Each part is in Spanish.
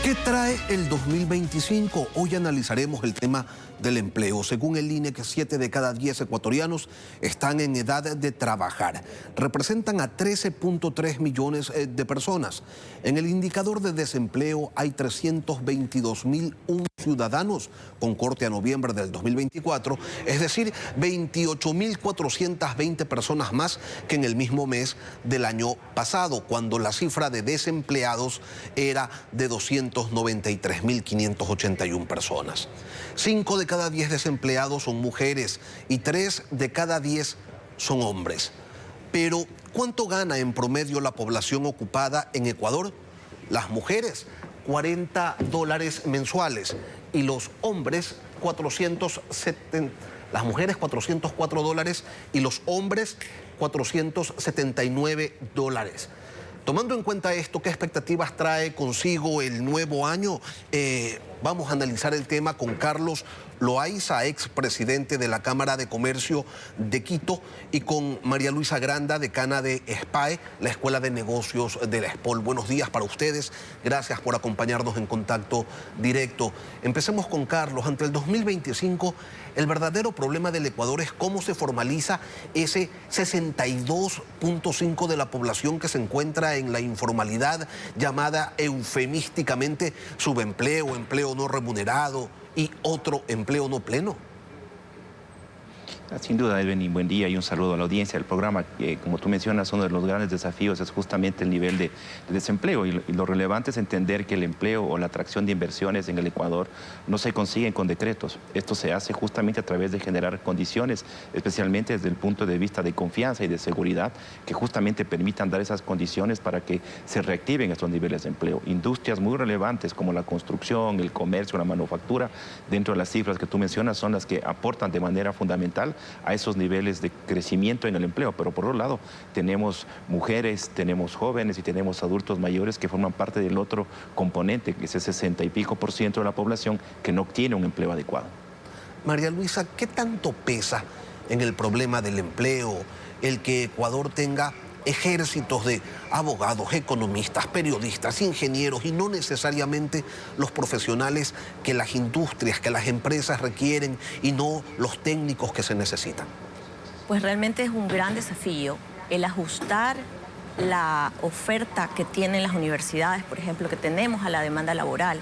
¿Qué trae el 2025? Hoy analizaremos el tema del empleo. Según el INE, que 7 de cada 10 ecuatorianos están en edad de trabajar. Representan a 13.3 millones de personas. En el indicador de desempleo hay 322.001 ciudadanos con corte a noviembre del 2024, es decir, 28.420 personas más que en el mismo mes del año pasado, cuando la cifra de desempleados era de 293.581 personas. 5 de cada 10 desempleados son mujeres y 3 de cada 10 son hombres. Pero, ¿cuánto gana en promedio la población ocupada en Ecuador? Las mujeres, $40 mensuales, y los hombres, 470, las mujeres $404 y los hombres $479. Tomando en cuenta esto, ¿qué expectativas trae consigo el nuevo año? Vamos a analizar el tema con Carlos Loaiza, expresidente de la Cámara de Comercio de Quito, y con María Luisa Granda, decana de SPAE, la Escuela de Negocios de la ESPOL. Buenos días para ustedes. Gracias por acompañarnos en Contacto Directo. Empecemos con Carlos. Ante el 2025, el verdadero problema del Ecuador es cómo se formaliza ese 62.5% de la población que se encuentra en la informalidad, llamada eufemísticamente subempleo, empleo no remunerado y otro empleo no pleno. Sin duda, Edwin, y buen día y un saludo a la audiencia del programa. Como tú mencionas, uno de los grandes desafíos es justamente el nivel de desempleo, y lo relevante es entender que el empleo o la atracción de inversiones en el Ecuador no se consiguen con decretos. Esto se hace justamente a través de generar condiciones, especialmente desde el punto de vista de confianza y de seguridad, que justamente permitan dar esas condiciones para que se reactiven estos niveles de empleo. Industrias muy relevantes como la construcción, el comercio, la manufactura, dentro de las cifras que tú mencionas, son las que aportan de manera fundamental a esos niveles de crecimiento en el empleo. Pero por otro lado, tenemos mujeres, tenemos jóvenes y tenemos adultos mayores que forman parte del otro componente, que es el 60 y pico % de la población que no tiene un empleo adecuado. María Luisa, ¿qué tanto pesa en el problema del empleo el que Ecuador tenga ejércitos de abogados, economistas, periodistas, ingenieros y no necesariamente los profesionales que las industrias, que las empresas requieren y no los técnicos que se necesitan? Pues realmente es un gran desafío el ajustar la oferta que tienen las universidades, por ejemplo, que tenemos a la demanda laboral,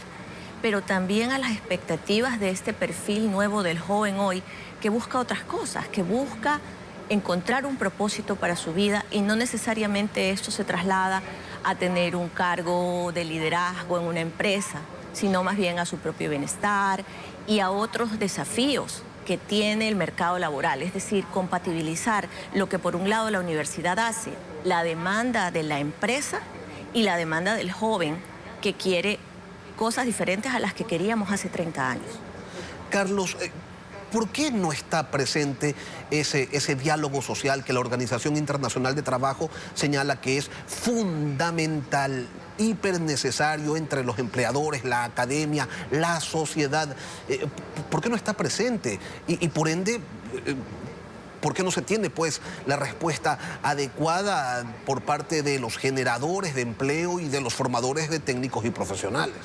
pero también a las expectativas de este perfil nuevo del joven hoy que busca otras cosas, que busca encontrar un propósito para su vida, y no necesariamente esto se traslada a tener un cargo de liderazgo en una empresa, sino más bien a su propio bienestar y a otros desafíos que tiene el mercado laboral. Es decir, compatibilizar lo que por un lado la universidad hace, la demanda de la empresa y la demanda del joven que quiere cosas diferentes a las que queríamos hace 30 años. Carlos, ¿por qué no está presente ese diálogo social que la Organización Internacional de Trabajo señala que es fundamental, hiper necesario entre los empleadores, la academia, la sociedad? ¿Por qué no está presente? Y por ende, ¿por qué no se tiene pues la respuesta adecuada por parte de los generadores de empleo y de los formadores de técnicos y profesionales?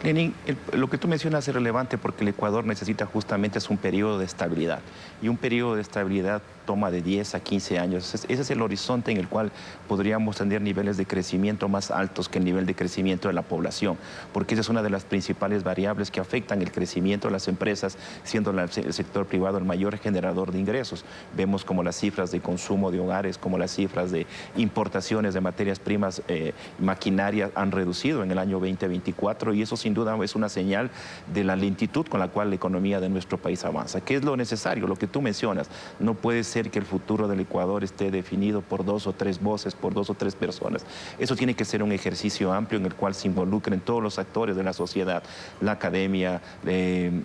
Lenín, lo que tú mencionas es relevante porque el Ecuador necesita justamente es un periodo de estabilidad, y un periodo de estabilidad toma de 10 a 15 años. Ese es el horizonte en el cual podríamos tener niveles de crecimiento más altos que el nivel de crecimiento de la población, porque esa es una de las principales variables que afectan el crecimiento de las empresas, siendo el sector privado el mayor generador de ingresos. Vemos como las cifras de consumo de hogares, como las cifras de importaciones de materias primas, maquinaria, han reducido en el año 2024, y eso sin duda es una señal de la lentitud con la cual la economía de nuestro país avanza. ¿Qué es lo necesario? Lo que tú mencionas. No puede ser que el futuro del Ecuador esté definido por 2 o 3 voces, por 2 o 3 personas. Eso tiene que ser un ejercicio amplio en el cual se involucren todos los actores de la sociedad, la academia,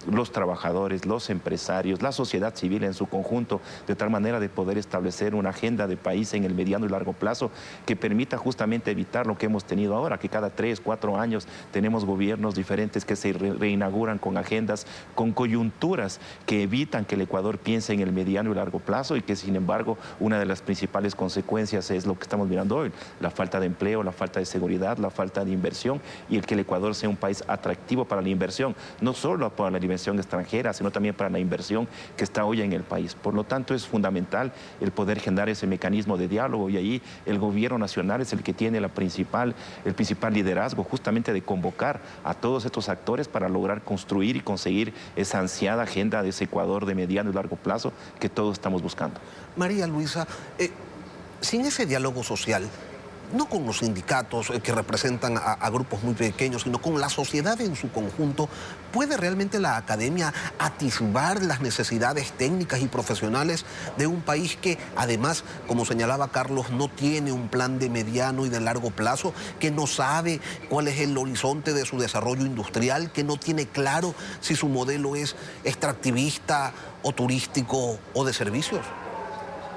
los trabajadores, los empresarios, la sociedad civil en su conjunto, de tal manera de poder establecer una agenda de país en el mediano y largo plazo que permita justamente evitar lo que hemos tenido ahora, que cada 3, 4 años tenemos gobiernos gobiernos diferentes que se reinauguran con agendas, con coyunturas que evitan que el Ecuador piense en el mediano y largo plazo y que, sin embargo, una de las principales consecuencias es lo que estamos mirando hoy, la falta de empleo, la falta de seguridad, la falta de inversión y el que el Ecuador sea un país atractivo para la inversión, no solo para la inversión extranjera, sino también para la inversión que está hoy en el país. Por lo tanto, es fundamental el poder generar ese mecanismo de diálogo y ahí el gobierno nacional es el que tiene el principal liderazgo justamente de convocar a todos estos actores para lograr construir y conseguir esa ansiada agenda de ese Ecuador de mediano y largo plazo que todos estamos buscando. María Luisa, sin ese diálogo social, no con los sindicatos que representan a grupos muy pequeños, sino con la sociedad en su conjunto, ¿puede realmente la academia atisbar las necesidades técnicas y profesionales de un país que, además, como señalaba Carlos, no tiene un plan de mediano y de largo plazo, que no sabe cuál es el horizonte de su desarrollo industrial, que no tiene claro si su modelo es extractivista o turístico o de servicios?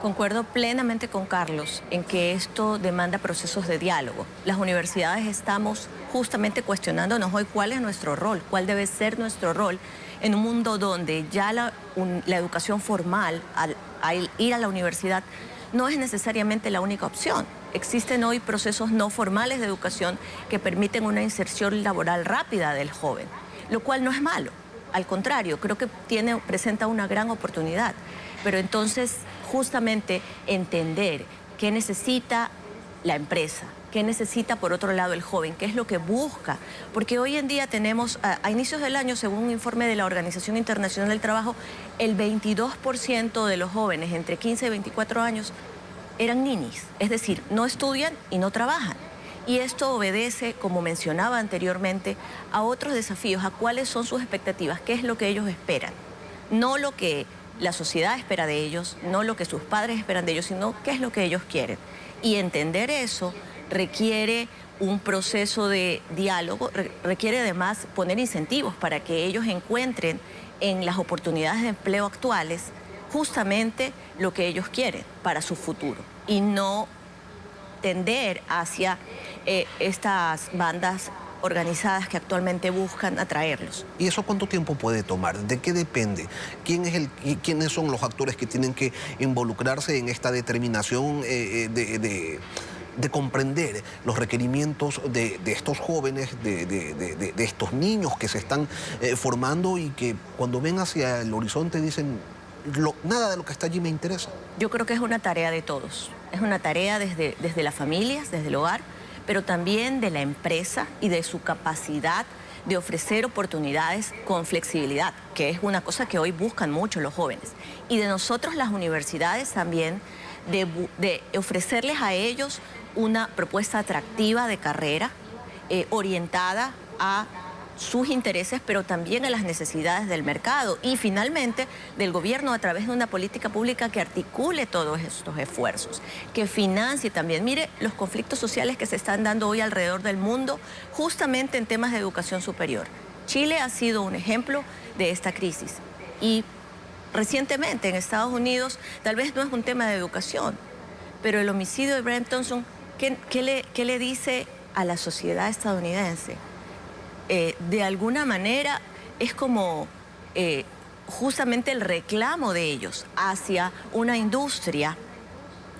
Concuerdo plenamente con Carlos en que esto demanda procesos de diálogo. Las universidades estamos justamente cuestionándonos hoy cuál es nuestro rol, cuál debe ser nuestro rol en un mundo donde ya la educación formal, al ir a la universidad, no es necesariamente la única opción. Existen hoy procesos no formales de educación que permiten una inserción laboral rápida del joven, lo cual no es malo. Al contrario, creo que presenta una gran oportunidad. Pero entonces, justamente entender qué necesita la empresa, qué necesita por otro lado el joven, qué es lo que busca. Porque hoy en día tenemos, a inicios del año, según un informe de la Organización Internacional del Trabajo, el 22% de los jóvenes entre 15 y 24 años eran ninis, es decir, no estudian y no trabajan. Y esto obedece, como mencionaba anteriormente, a otros desafíos, a cuáles son sus expectativas, qué es lo que ellos esperan, no lo que la sociedad espera de ellos, no lo que sus padres esperan de ellos, sino qué es lo que ellos quieren. Y entender eso requiere un proceso de diálogo, requiere además poner incentivos para que ellos encuentren en las oportunidades de empleo actuales justamente lo que ellos quieren para su futuro y no tender hacia estas bandas organizadas que actualmente buscan atraerlos. ¿Y eso cuánto tiempo puede tomar? ¿De qué depende? ¿Quiénes son los actores que tienen que involucrarse en esta determinación de comprender los requerimientos de estos jóvenes, de estos niños que se están formando y que cuando ven hacia el horizonte dicen, nada de lo que está allí me interesa? Yo creo que es una tarea de todos. Es una tarea desde las familias, desde el hogar, pero también de la empresa y de su capacidad de ofrecer oportunidades con flexibilidad, que es una cosa que hoy buscan mucho los jóvenes. Y de nosotros las universidades también, de ofrecerles a ellos una propuesta atractiva de carrera, orientada a sus intereses, pero también a las necesidades del mercado y finalmente del gobierno a través de una política pública que articule todos estos esfuerzos, que financie también. Mire los conflictos sociales que se están dando hoy alrededor del mundo justamente en temas de educación superior. Chile ha sido un ejemplo de esta crisis y recientemente en Estados Unidos tal vez no es un tema de educación, pero el homicidio de Brian Thompson, ¿qué le dice a la sociedad estadounidense? De alguna manera es como justamente el reclamo de ellos hacia una industria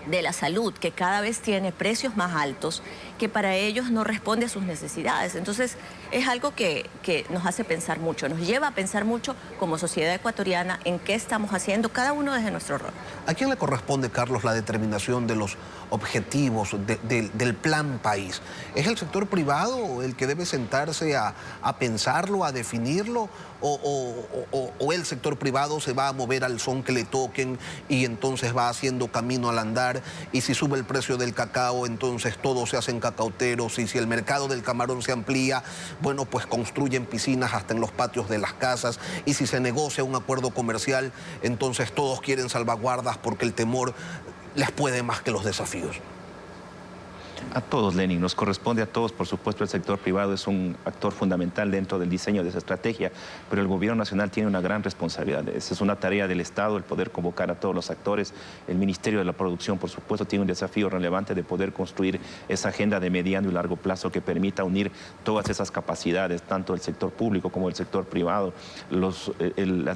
de la salud que cada vez tiene precios más altos, que para ellos no responde a sus necesidades. Entonces es algo que nos hace pensar mucho, nos lleva a pensar mucho como sociedad ecuatoriana en qué estamos haciendo cada uno desde nuestro rol. ¿A quién le corresponde, Carlos, la determinación de los objetivos del plan país? ¿Es el sector privado el que debe sentarse a pensarlo, a definirlo? ¿O el sector privado se va a mover al son que le toquen y entonces va haciendo camino al andar? Y si sube el precio del cacao, entonces todos se hacen cacauteros. Y si el mercado del camarón se amplía, bueno, pues construyen piscinas hasta en los patios de las casas. Y si se negocia un acuerdo comercial, entonces todos quieren salvaguardas porque el temor les puede más que los desafíos. A todos, Lenin, nos corresponde a todos. Por supuesto, el sector privado es un actor fundamental dentro del diseño de esa estrategia, pero el gobierno nacional tiene una gran responsabilidad. Esa es una tarea del Estado, el poder convocar a todos los actores. El Ministerio de la Producción, por supuesto, tiene un desafío relevante de poder construir esa agenda de mediano y largo plazo que permita unir todas esas capacidades, tanto del sector público como del sector privado, las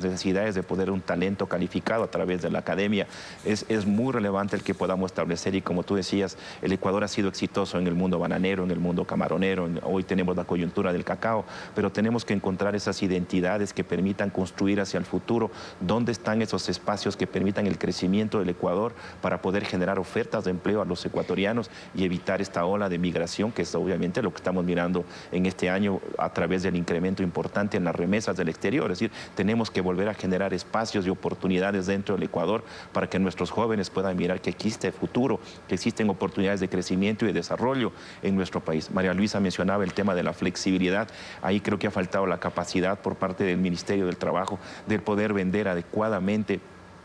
necesidades de poder un talento calificado a través de la academia. Es muy relevante el que podamos establecer, y como tú decías, el Ecuador ha sido exitoso en el mundo bananero, en el mundo camaronero, hoy tenemos la coyuntura del cacao, pero tenemos que encontrar esas identidades que permitan construir hacia el futuro dónde están esos espacios que permitan el crecimiento del Ecuador para poder generar ofertas de empleo a los ecuatorianos y evitar esta ola de migración, que es obviamente lo que estamos mirando en este año a través del incremento importante en las remesas del exterior. Es decir, tenemos que volver a generar espacios y oportunidades dentro del Ecuador para que nuestros jóvenes puedan mirar que existe futuro, que existen oportunidades de crecimiento y de desarrollo en nuestro país. María Luisa mencionaba el tema de la flexibilidad. Ahí creo que ha faltado la capacidad por parte del Ministerio del Trabajo de poder vender adecuadamente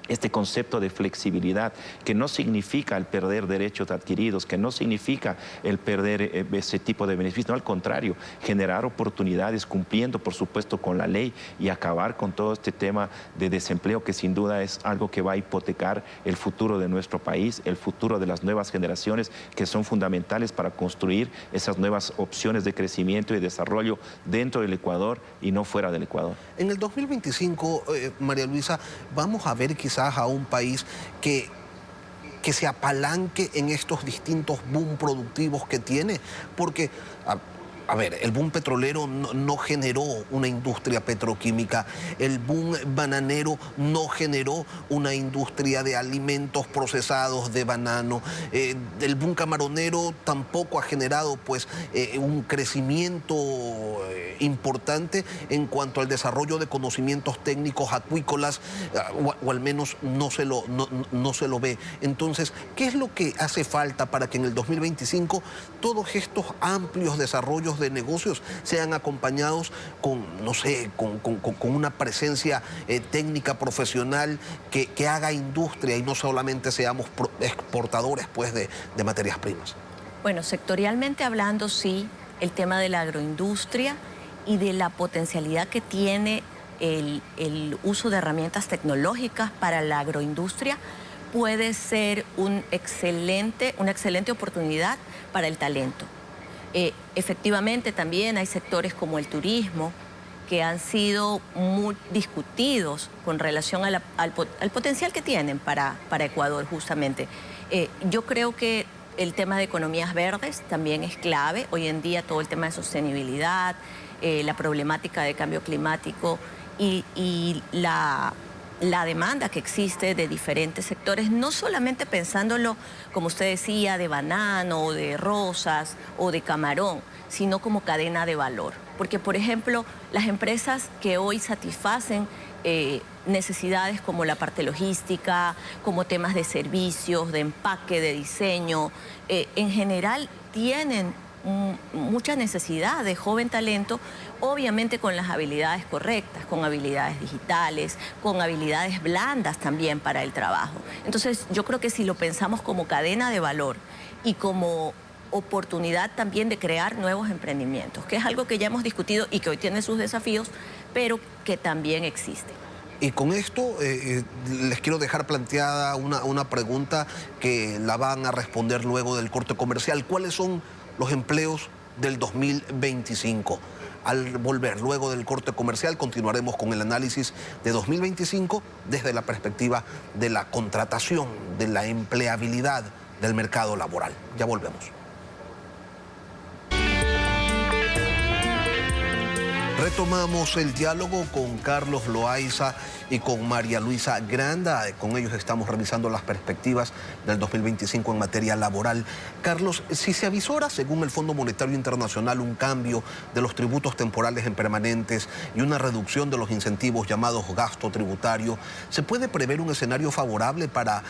este concepto de flexibilidad, que no significa el perder derechos adquiridos, que no significa el perder ese tipo de beneficios, no, al contrario, generar oportunidades cumpliendo, por supuesto, con la ley y acabar con todo este tema de desempleo, que sin duda es algo que va a hipotecar el futuro de nuestro país, el futuro de las nuevas generaciones, que son fundamentales para construir esas nuevas opciones de crecimiento y desarrollo dentro del Ecuador y no fuera del Ecuador. En el 2025, María Luisa, vamos a ver quizás a un país que se apalanque en estos distintos boom productivos que tiene, porque a ver, el boom petrolero no generó una industria petroquímica, el boom bananero no generó una industria de alimentos procesados de banano, el boom camaronero tampoco ha generado pues un crecimiento importante en cuanto al desarrollo de conocimientos técnicos acuícolas, o al menos no se lo ve. Entonces, ¿qué es lo que hace falta para que en el 2025 todos estos amplios desarrollos de negocios sean acompañados con, no sé, con una presencia técnica, profesional, que haga industria y no solamente seamos exportadores pues de materias primas? Bueno, sectorialmente hablando, sí, el tema de la agroindustria y de la potencialidad que tiene el uso de herramientas tecnológicas para la agroindustria puede ser una excelente oportunidad para el talento. Efectivamente, también hay sectores como el turismo que han sido muy discutidos con relación al potencial que tienen para Ecuador, justamente. Yo creo que el tema de economías verdes también es clave. Hoy en día todo el tema de sostenibilidad, la problemática de cambio climático y la demanda que existe de diferentes sectores, no solamente pensándolo, como usted decía, de banano, o de rosas o de camarón, sino como cadena de valor. Porque, por ejemplo, las empresas que hoy satisfacen necesidades como la parte logística, como temas de servicios, de empaque, de diseño, en general tienen mucha necesidad de joven talento, obviamente con las habilidades correctas, con habilidades digitales, con habilidades blandas también para el trabajo. Entonces, yo creo que si lo pensamos como cadena de valor y como oportunidad también de crear nuevos emprendimientos, que es algo que ya hemos discutido y que hoy tiene sus desafíos, pero que también existe. Y con esto les quiero dejar planteada una pregunta que la van a responder luego del corte comercial. ¿Cuáles son los empleos del 2025? Al volver luego del corte comercial continuaremos con el análisis de 2025 desde la perspectiva de la contratación, de la empleabilidad del mercado laboral. Ya volvemos. Retomamos el diálogo con Carlos Loaiza y con María Luisa Granda. Con ellos estamos revisando las perspectivas del 2025 en materia laboral. Carlos, si se avisora, según el Fondo Monetario Internacional, un cambio de los tributos temporales en permanentes y una reducción de los incentivos llamados gasto tributario, ¿se puede prever un escenario favorable para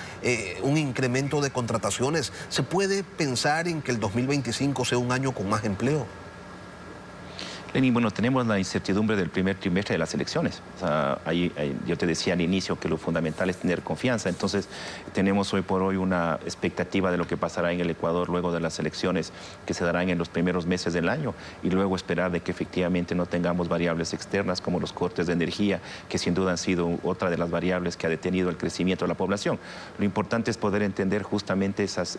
un incremento de contrataciones? ¿Se puede pensar en que el 2025 sea un año con más empleo? Lenín, bueno, tenemos la incertidumbre del primer trimestre de las elecciones. O sea, yo te decía al inicio que lo fundamental es tener confianza. Entonces, tenemos hoy por hoy una expectativa de lo que pasará en el Ecuador luego de las elecciones que se darán en los primeros meses del año y luego esperar de que efectivamente no tengamos variables externas como los cortes de energía, que sin duda han sido otra de las variables que ha detenido el crecimiento de la población. Lo importante es poder entender justamente esas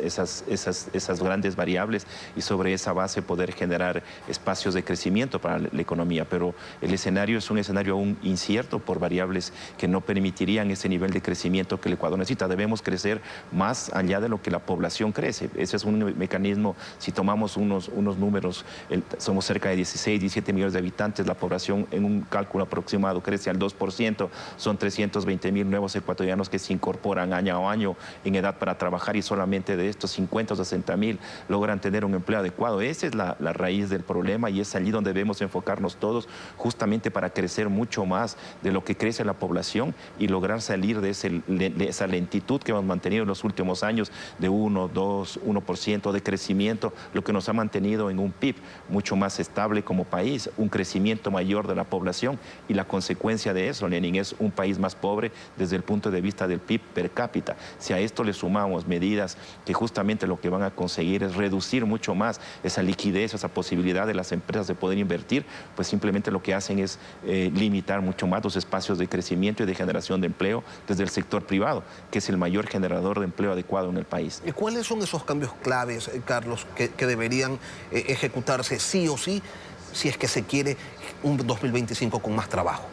grandes variables y sobre esa base poder generar espacios de crecimiento para la economía, pero el escenario es un escenario aún incierto por variables que no permitirían ese nivel de crecimiento que el Ecuador necesita. Debemos crecer más allá de lo que la población crece. Ese es un mecanismo, si tomamos unos números, somos cerca de 16, 17 millones de habitantes, la población en un cálculo aproximado crece al 2%, son 320,000 nuevos ecuatorianos que se incorporan año a año en edad para trabajar y solamente de estos 50 o 60,000 logran tener un empleo adecuado. Esa es la raíz del problema y es allí donde debemos enfocarnos todos justamente para crecer mucho más de lo que crece la población y lograr salir de esa lentitud que hemos mantenido en los últimos años de 1, 2, 1% de crecimiento, lo que nos ha mantenido en un PIB mucho más estable como país, un crecimiento mayor de la población y la consecuencia de eso, Lenín, es un país más pobre desde el punto de vista del PIB per cápita. Si a esto le sumamos medidas que justamente lo que van a conseguir es reducir mucho más esa liquidez, esa posibilidad de las empresas de poder invertir, pues simplemente lo que hacen es limitar mucho más los espacios de crecimiento y de generación de empleo desde el sector privado, que es el mayor generador de empleo adecuado en el país. ¿Y cuáles son esos cambios claves, Carlos, que deberían ejecutarse sí o sí, si es que se quiere un 2025 con más trabajo?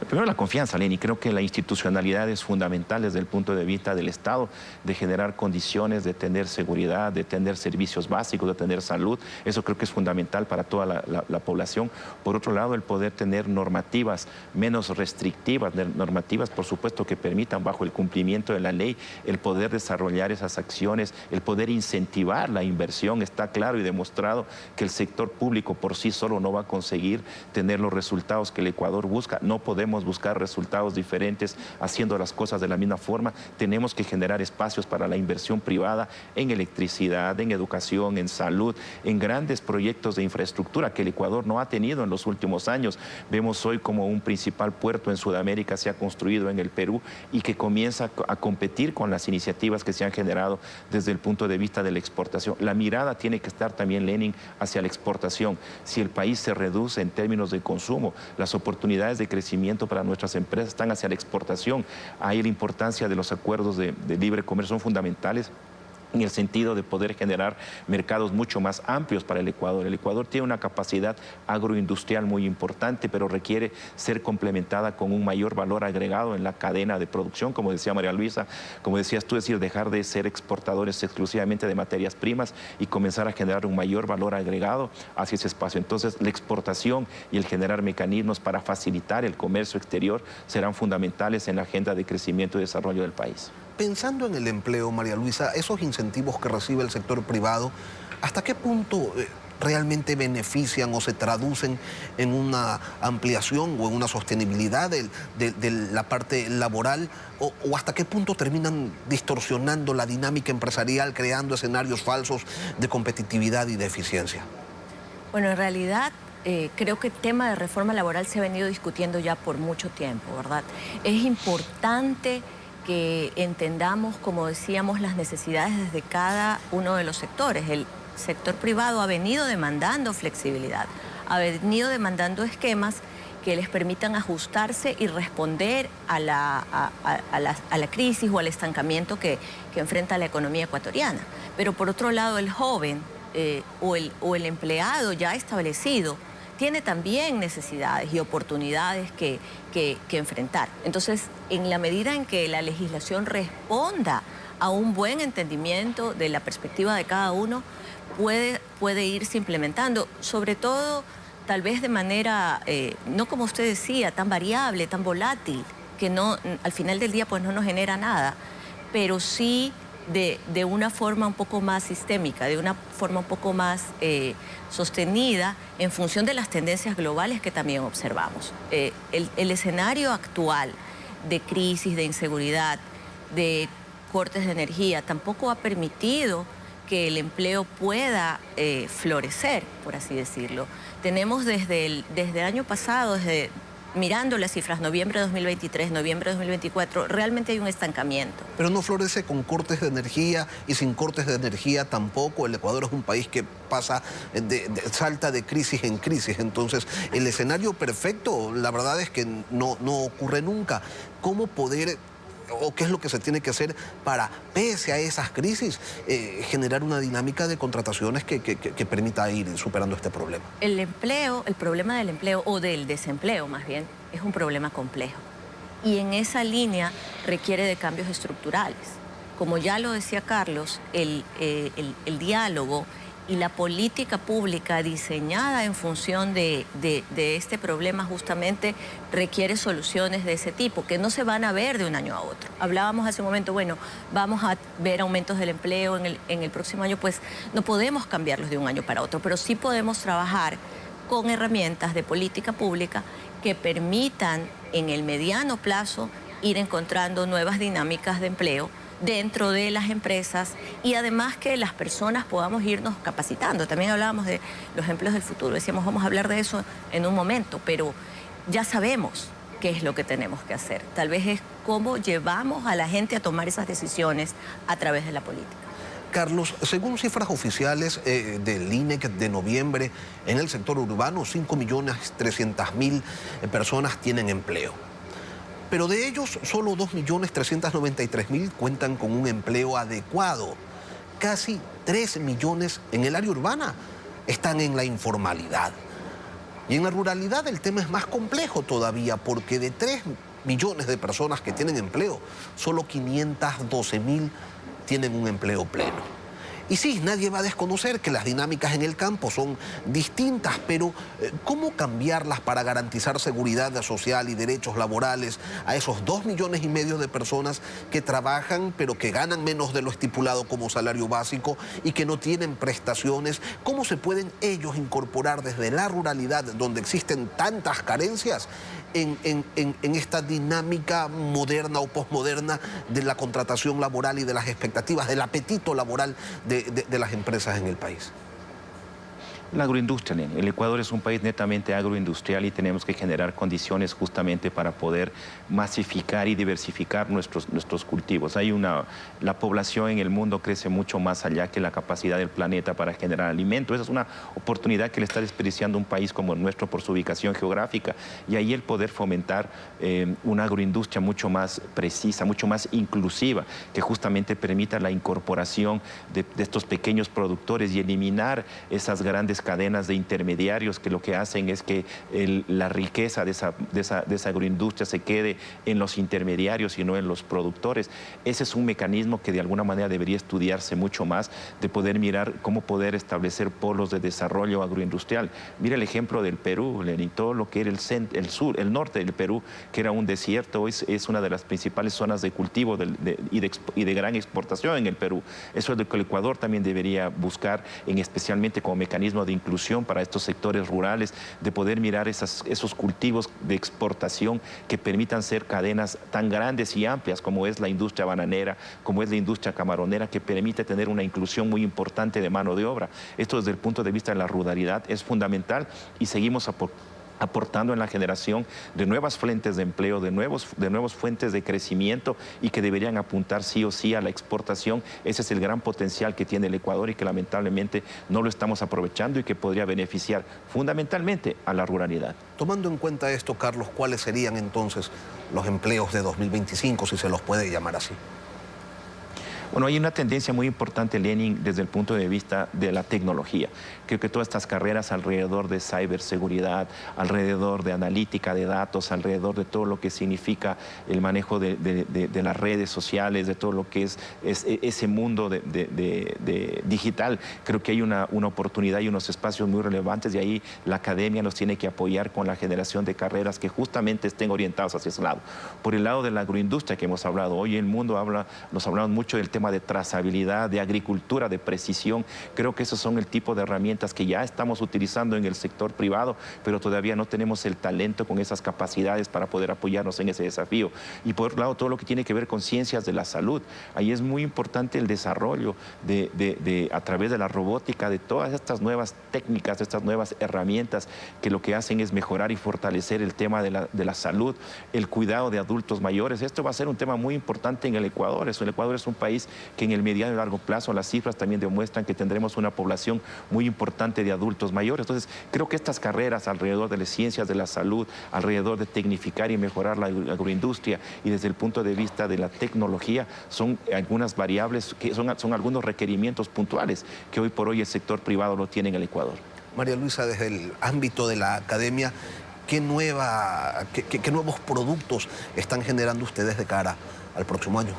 Primero, la confianza, Lenín. Creo que la institucionalidad es fundamental desde el punto de vista del Estado, de generar condiciones, de tener seguridad, de tener servicios básicos, de tener salud. Eso creo que es fundamental para toda la población. Por otro lado, el poder tener normativas menos restrictivas, normativas, por supuesto, que permitan, bajo el cumplimiento de la ley, el poder desarrollar esas acciones, el poder incentivar la inversión. Está claro y demostrado que el sector público por sí solo no va a conseguir tener los resultados que el Ecuador busca. No podemos buscar resultados diferentes haciendo las cosas de la misma forma. Tenemos que generar espacios para la inversión privada en electricidad, en educación, en salud, en grandes proyectos de infraestructura que el Ecuador no ha tenido en los últimos años. Vemos hoy como un principal puerto en Sudamérica se ha construido en el Perú y que comienza a competir con las iniciativas que se han generado desde el punto de vista de la exportación. La mirada tiene que estar también, Lenín, hacia la exportación. Si el país se reduce en términos de consumo, las oportunidades de crecimiento para nuestras empresas están hacia la exportación. Ahí la importancia de los acuerdos de libre comercio son fundamentales en el sentido de poder generar mercados mucho más amplios para el Ecuador. El Ecuador tiene una capacidad agroindustrial muy importante, pero requiere ser complementada con un mayor valor agregado en la cadena de producción, como decía María Luisa, como decías tú, es decir, dejar de ser exportadores exclusivamente de materias primas y comenzar a generar un mayor valor agregado hacia ese espacio. Entonces, la exportación y el generar mecanismos para facilitar el comercio exterior serán fundamentales en la agenda de crecimiento y desarrollo del país. Pensando en el empleo, María Luisa, esos incentivos que recibe el sector privado, ¿hasta qué punto realmente benefician o se traducen en una ampliación o en una sostenibilidad de la parte laboral? ¿O hasta qué punto terminan distorsionando la dinámica empresarial, creando escenarios falsos de competitividad y de eficiencia? Bueno, en realidad creo que el tema de reforma laboral se ha venido discutiendo ya por mucho tiempo, ¿verdad? Es importante que entendamos, como decíamos, las necesidades desde cada uno de los sectores. El sector privado ha venido demandando flexibilidad, ha venido demandando esquemas que les permitan ajustarse y responder a la crisis o al estancamiento que enfrenta la economía ecuatoriana. Pero por otro lado, el joven o el empleado ya establecido tiene también necesidades y oportunidades que enfrentar. Entonces, en la medida en que la legislación responda a un buen entendimiento de la perspectiva de cada uno, puede irse implementando, sobre todo tal vez de manera, no como usted decía, tan variable, tan volátil, que no, al final del día pues no nos genera nada, pero sí de una forma un poco más sistémica, de una forma un poco más sostenida en función de las tendencias globales que también observamos. El escenario actual de crisis, de inseguridad, de cortes de energía, tampoco ha permitido que el empleo pueda florecer, por así decirlo. Tenemos desde el año pasado, mirando las cifras, noviembre de 2023, noviembre de 2024, realmente hay un estancamiento. Pero no florece con cortes de energía, y sin cortes de energía tampoco. El Ecuador es un país que pasa, salta de crisis en crisis. Entonces, el escenario perfecto, la verdad es que no ocurre nunca. ¿Cómo poder, o qué es lo que se tiene que hacer para, pese a esas crisis, generar una dinámica de contrataciones que permita ir superando este problema? El problema del empleo, o del desempleo más bien, es un problema complejo. Y en esa línea requiere de cambios estructurales. Como ya lo decía Carlos, el diálogo y la política pública diseñada en función de este problema justamente requiere soluciones de ese tipo, que no se van a ver de un año a otro. Hablábamos hace un momento, bueno, vamos a ver aumentos del empleo en el próximo año, pues no podemos cambiarlos de un año para otro, pero sí podemos trabajar con herramientas de política pública que permitan en el mediano plazo ir encontrando nuevas dinámicas de empleo dentro de las empresas, y además que las personas podamos irnos capacitando. También hablábamos de los empleos del futuro, decíamos vamos a hablar de eso en un momento, pero ya sabemos qué es lo que tenemos que hacer. Tal vez es cómo llevamos a la gente a tomar esas decisiones a través de la política. Carlos, según cifras oficiales del INEC de noviembre, en el sector urbano 5.300.000 personas tienen empleo. Pero de ellos, solo 2.393.000 cuentan con un empleo adecuado. Casi 3 millones en el área urbana están en la informalidad. Y en la ruralidad el tema es más complejo todavía, porque de 3 millones de personas que tienen empleo, solo 512.000 tienen un empleo pleno. Y sí, nadie va a desconocer que las dinámicas en el campo son distintas, pero ¿cómo cambiarlas para garantizar seguridad social y derechos laborales a esos 2,5 millones de personas que trabajan pero que ganan menos de lo estipulado como salario básico y que no tienen prestaciones? ¿Cómo se pueden ellos incorporar desde la ruralidad, donde existen tantas carencias, en esta dinámica moderna o posmoderna de la contratación laboral y de las expectativas, del apetito laboral de las empresas en el país? La agroindustria, el Ecuador es un país netamente agroindustrial y tenemos que generar condiciones justamente para poder masificar y diversificar nuestros cultivos. La población en el mundo crece mucho más allá que la capacidad del planeta para generar alimento. Esa es una oportunidad que le está desperdiciando un país como el nuestro por su ubicación geográfica, y ahí el poder fomentar una agroindustria mucho más precisa, mucho más inclusiva, que justamente permita la incorporación de estos pequeños productores y eliminar esas grandes cadenas de intermediarios que lo que hacen es que la riqueza de esa agroindustria se quede en los intermediarios y no en los productores. Ese es un mecanismo que de alguna manera debería estudiarse mucho más, de poder mirar cómo poder establecer polos de desarrollo agroindustrial. Mira el ejemplo del Perú, Lenín, todo lo que era el norte del Perú, que era un desierto, es una de las principales zonas de cultivo y de gran exportación en el Perú. Eso es lo que el Ecuador también debería buscar, especialmente como mecanismo de inclusión para estos sectores rurales, de poder mirar esos cultivos de exportación que permitan ser cadenas tan grandes y amplias como es la industria bananera, como es la industria camaronera, que permite tener una inclusión muy importante de mano de obra. Esto desde el punto de vista de la ruralidad es fundamental, y seguimos aportando en la generación de nuevas fuentes de empleo, de nuevas fuentes de crecimiento, y que deberían apuntar sí o sí a la exportación. Ese es el gran potencial que tiene el Ecuador y que lamentablemente no lo estamos aprovechando, y que podría beneficiar fundamentalmente a la ruralidad. Tomando en cuenta esto, Carlos, ¿cuáles serían entonces los empleos de 2025, si se los puede llamar así? Bueno, hay una tendencia muy importante, Lenin, desde el punto de vista de la tecnología. Creo que todas estas carreras alrededor de ciberseguridad, alrededor de analítica de datos, alrededor de todo lo que significa el manejo de las redes sociales, de todo lo que es ese mundo digital, creo que hay una oportunidad y unos espacios muy relevantes, y ahí la academia nos tiene que apoyar con la generación de carreras que justamente estén orientadas hacia ese lado. Por el lado de la agroindustria que hemos hablado, hoy el mundo nos hablamos mucho del tema tema de trazabilidad, de agricultura, de precisión. Creo que esos son el tipo de herramientas que ya estamos utilizando en el sector privado, pero todavía no tenemos el talento con esas capacidades para poder apoyarnos en ese desafío. Y por otro lado, todo lo que tiene que ver con ciencias de la salud. Ahí es muy importante el desarrollo a través de la robótica, de todas estas nuevas técnicas, estas nuevas herramientas que lo que hacen es mejorar y fortalecer el tema de la salud, el cuidado de adultos mayores. Esto va a ser un tema muy importante en el Ecuador. El Ecuador es un país que en el mediano y largo plazo las cifras también demuestran que tendremos una población muy importante de adultos mayores. Entonces, creo que estas carreras alrededor de las ciencias de la salud, alrededor de tecnificar y mejorar la agroindustria y desde el punto de vista de la tecnología son algunas variables, que son algunos requerimientos puntuales que hoy por hoy el sector privado lo tiene en el Ecuador. María Luisa, desde el ámbito de la academia, ¿qué nuevos productos están generando ustedes de cara al próximo año?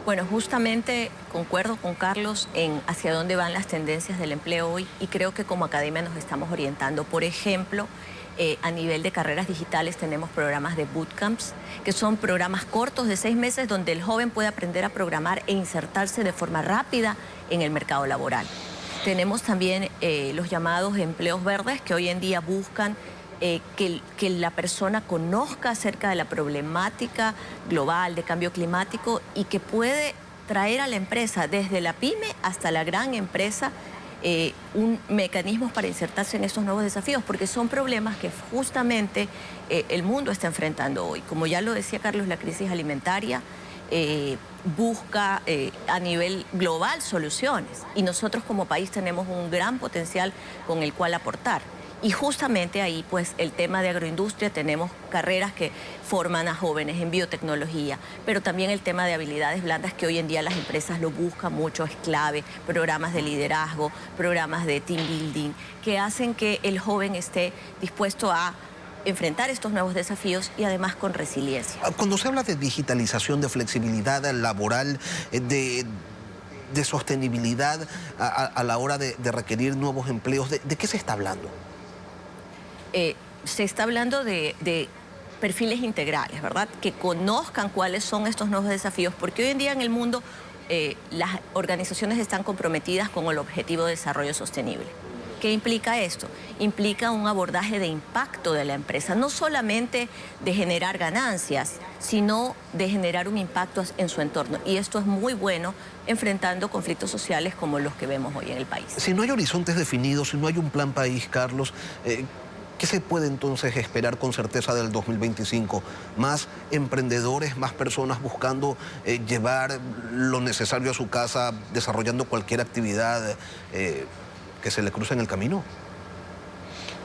Bueno, justamente concuerdo con Carlos en hacia dónde van las tendencias del empleo hoy y creo que como academia nos estamos orientando. Por ejemplo, a nivel de carreras digitales tenemos programas de bootcamps, que son programas cortos de 6 meses donde el joven puede aprender a programar e insertarse de forma rápida en el mercado laboral. Tenemos también los llamados empleos verdes que hoy en día buscan que la persona conozca acerca de la problemática global de cambio climático y que puede traer a la empresa, desde la pyme hasta la gran empresa, mecanismos para insertarse en estos nuevos desafíos, porque son problemas que justamente el mundo está enfrentando hoy. Como ya lo decía Carlos, la crisis alimentaria busca a nivel global soluciones y nosotros como país tenemos un gran potencial con el cual aportar. Y justamente ahí, pues, el tema de agroindustria, tenemos carreras que forman a jóvenes en biotecnología, pero también el tema de habilidades blandas que hoy en día las empresas lo buscan mucho, es clave, programas de liderazgo, programas de team building, que hacen que el joven esté dispuesto a enfrentar estos nuevos desafíos y además con resiliencia. Cuando se habla de digitalización, de flexibilidad laboral, de sostenibilidad a la hora de requerir nuevos empleos, ¿de qué se está hablando? Se está hablando de perfiles integrales, ¿verdad? Que conozcan cuáles son estos nuevos desafíos, porque hoy en día en el mundo las organizaciones están comprometidas con el Objetivo de Desarrollo Sostenible. ¿Qué implica esto? Implica un abordaje de impacto de la empresa, no solamente de generar ganancias, sino de generar un impacto en su entorno. Y esto es muy bueno enfrentando conflictos sociales como los que vemos hoy en el país. Si no hay horizontes definidos, si no hay un plan país, Carlos, ¿qué se puede entonces esperar con certeza del 2025? ¿Más emprendedores, más personas buscando llevar lo necesario a su casa, desarrollando cualquier actividad que se le cruce en el camino?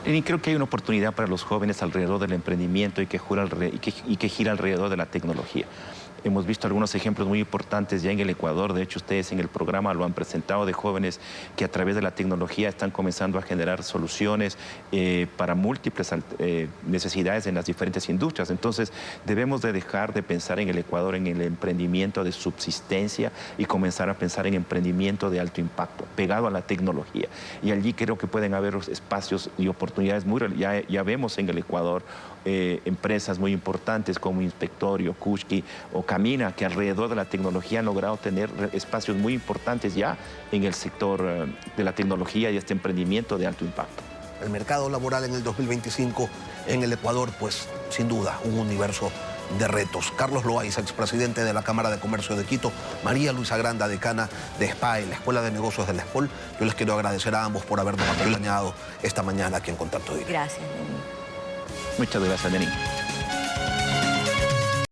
Y creo que hay una oportunidad para los jóvenes alrededor del emprendimiento y que gira alrededor de la tecnología. Hemos visto algunos ejemplos muy importantes ya en el Ecuador. De hecho, ustedes en el programa lo han presentado, de jóvenes que a través de la tecnología están comenzando a generar soluciones para múltiples necesidades en las diferentes industrias. Entonces, debemos de dejar de pensar en el Ecuador en el emprendimiento de subsistencia y comenzar a pensar en emprendimiento de alto impacto, pegado a la tecnología. Y allí creo que pueden haber espacios y oportunidades ya vemos en el Ecuador empresas muy importantes como Inspectorio, Kushki o Camina, que alrededor de la tecnología han logrado tener espacios muy importantes ya en el sector de la tecnología y este emprendimiento de alto impacto. El mercado laboral en el 2025 en el Ecuador, pues sin duda, un universo de retos. Carlos Loaiza, expresidente de la Cámara de Comercio de Quito, María Luisa Granda, decana de SPAE, la Escuela de Negocios de la ESPOL. Yo les quiero agradecer a ambos por habernos acompañado esta mañana aquí en Contacto Directo. Gracias, Lenín. Muchas gracias, Lenín.